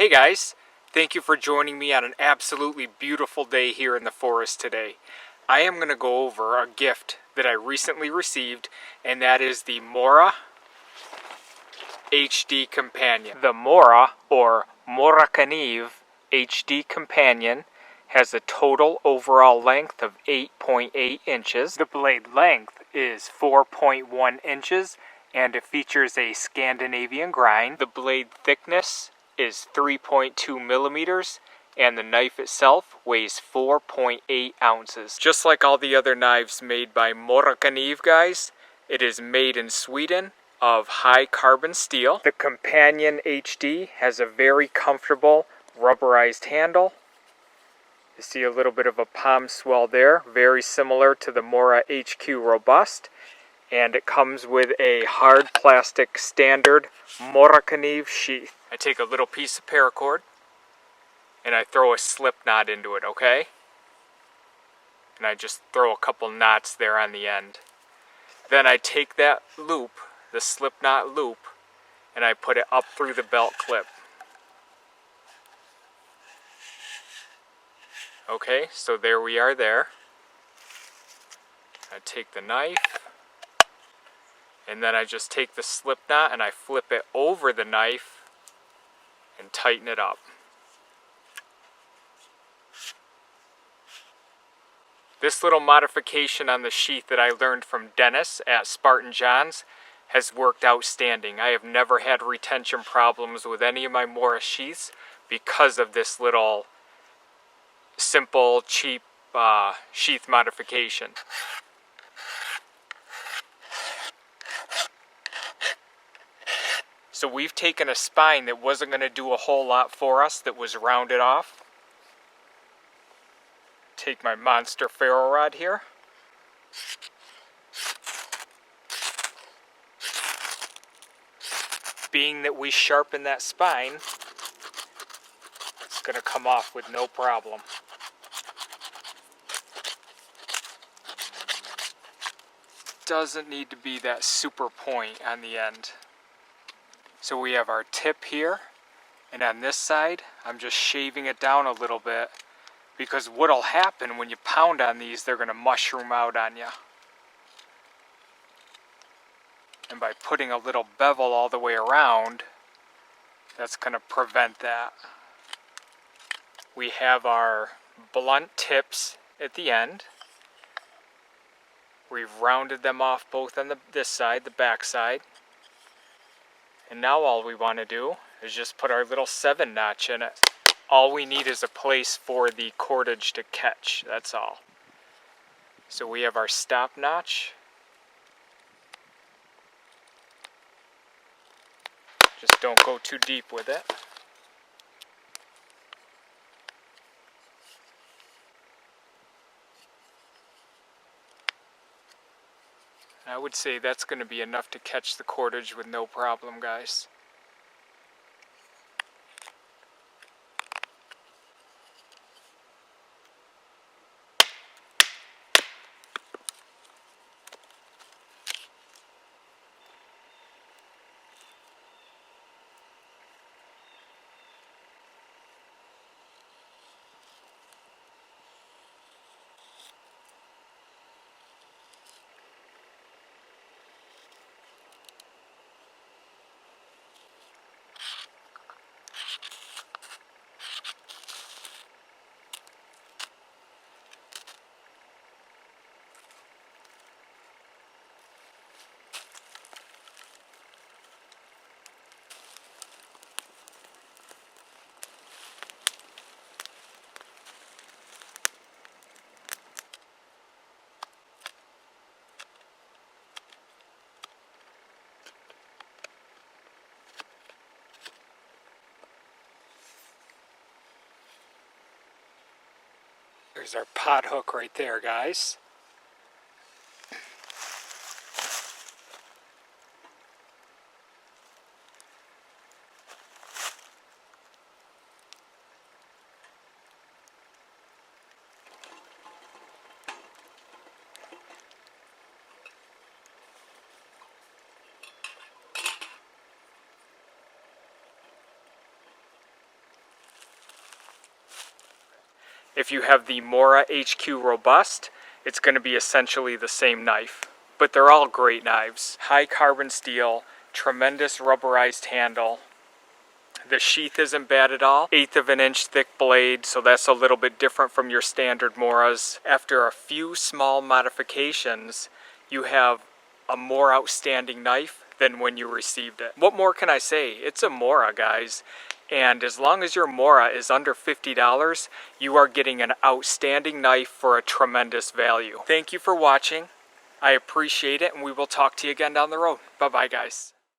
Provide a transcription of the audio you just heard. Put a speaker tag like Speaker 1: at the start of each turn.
Speaker 1: Hey guys, thank you for joining me on an absolutely beautiful day here in the forest today. I am going to go over a gift that I recently received, and that is the Mora HD Companion. The Mora, or Morakniv HD Companion, has a total overall length of 8.8 inches. The blade length is 4.1 inches, and it features a Scandinavian grind. The blade thickness is 3.2 millimeters, and the knife itself weighs 4.8 ounces. Just like all the other knives made by Morakniv, guys, it is made in Sweden of HighCarbonSteel. The Companion HD has a very comfortable rubberized handle. You see a little bit of a palm swell there, very similar to the Mora HQ Robust. And it comes with a hard plastic standard Morakniv sheath. I take a little piece of paracord and I throw a slip knot into it, okay? And I just throw a couple knots there on the end. Then I take that loop, the slip knot loop, and I put it up through the belt clip. Okay, so there we are there. I take the knife, and then I just take the slip knot and I flip it over the knife and tighten it up. This little modification on the sheath that I learned from Denis at SpartanJohns has worked outstanding. I have never had retention problems with any of my Mora sheaths because of this little simple, cheap sheath modification. So we've taken a spine that wasn't going to do a whole lot for us, that was rounded off. Take my monster ferro rod here. Being that we sharpen that spine, it's going to come off with no problem. Doesn't need to be that super point on the end. So we have our tip here, and on this side, I'm just shaving it down a little bit, because what'll happen when you pound on these, they're going to mushroom out on you. And by putting a little bevel all the way around, that's going to prevent that. We have our blunt tips at the end. We've rounded them off both on this side, the back side. And now all we want to do is just put our little 7 notch in it. All we need is a place for the cordage to catch, that's all. So we have our stop notch. Just don't go too deep with it. I would say that's going to be enough to catch the cordage with no problem, guys. There's our pot hook right there, guys. If you have the Mora HQ Robust, it's going to be essentially the same knife. But they're all great knives. High carbon steel, tremendous rubberized handle. The sheath isn't bad at all. 1/8 of an inch thick blade, so that's a little bit different from your standard Moras. After a few small modifications, you have a more outstanding knife than when you received it. What more can I say? It's a Mora, guys. And as long as your Mora is under $50, you are getting an outstanding knife for a tremendous value. Thank you for watching. I appreciate it, and we will talk to you again down the road. Bye-bye, guys.